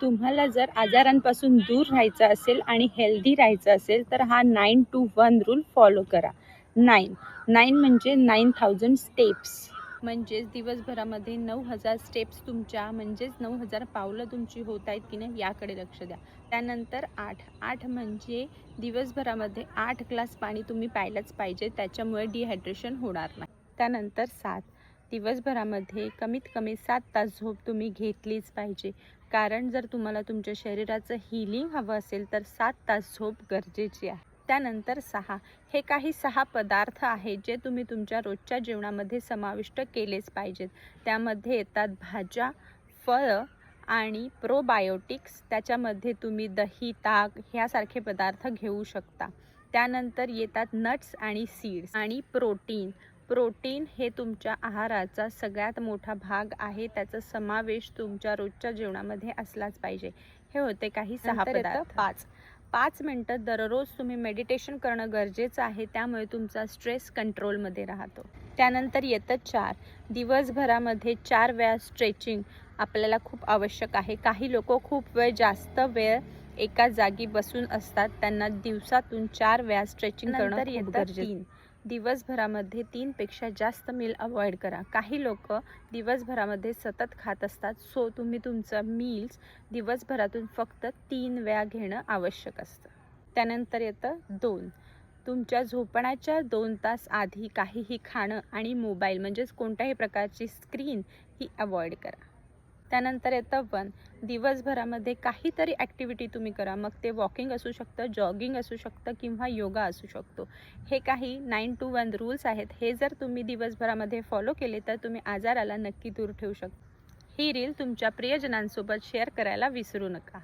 तुम्हाला जर आजारांपासून दूर राहायचं असेल आणि हेल्दी राहायचं असेल तर हा 9 to 1 रूल फॉलो करा. 9 म्हणजे 9000 स्टेप्स, म्हणजेच दिवसभरामध्ये 9000 स्टेप्स तुमच्या म्हणजेच 9000 पावलं तुमची होत आहेत की नाही याकडे लक्ष द्या. त्यानंतर 8 म्हणजे दिवसभरामध्ये 8 ग्लास पाणी तुम्ही प्यायलाच पाहिजे, त्याच्यामुळे डिहायड्रेशन होणार नाही. त्यानंतर 7 दिवसभरामध्ये कमीत कमी 7 तास झोप तुम्ही घेतलीच पाहिजे, कारण जर तुम्हाला तुमच्या शरीराचं हीलिंग हवं असेल तर 7 तास झोप गरजेची आहे. त्यानंतर 6 हे काही 6 पदार्थ आहेत जे तुम्ही तुमच्या रोजच्या जेवणामध्ये समाविष्ट केलेच पाहिजेत. त्यामध्ये येतात भाज्या, फळं आणि प्रोबायोटिक्स. त्याच्यामध्ये तुम्ही दही, ताक ह्यासारखे पदार्थ घेऊ शकता. त्यानंतर येतात नट्स आणि सीड्स आणि प्रोटीन हे तुमच्या आहाराचा सगळ्यात मोठा भाग आहे. त्याचा समावेश तुमच्या रोजच्या जेवणामध्ये असलाच पाहिजे. हे होते काही 6 पदार्थ. 5 मिनटं दररोज तुम्ही मेडिटेशन करणं गरजेचं आहे, त्यामुळे तुमचा स्ट्रेस कंट्रोलमध्ये राहतो. त्यानंतर येतं 4 दिवसभरामध्ये 4 वेळा स्ट्रेचिंग आपल्याला खूप आवश्यक आहे. काही लोक खूप जास्त वेळ एका जागी बसून असतात, त्यांना दिवसातून 4 वेळा स्ट्रेचिंग करणं खूप गरजेचं. 3 दिवसभरामध्ये 3 पेक्षा जास्त मील अवॉइड करा. काही लोक दिवसभरामध्ये सतत खात असतात, सो तुम्ही तुमचं मील्स दिवसभरातून फक्त 3 वेळा घेणं आवश्यक असतं. त्यानंतर येतं 2 तुमच्या झोपण्याच्या 2 तास आधी काहीही खाणं आणि मोबाईल म्हणजेच कोणत्याही प्रकारची स्क्रीन ही अवॉइड करा. त्यानंतर येतं 1 दिवसभरामध्ये काहीतरी ॲक्टिव्हिटी तुम्ही करा, मग ते वॉकिंग असू शकतं, जॉगिंग असू शकतं किंवा योगा असू शकतो. हे काही 9 to 1 रूल्स आहेत. हे जर तुम्ही दिवसभरामध्ये फॉलो केले तर तुम्ही आजाराला नक्की दूर ठेवू शकता. ही रील तुमच्या प्रियजनांसोबत शेअर करायला विसरू नका.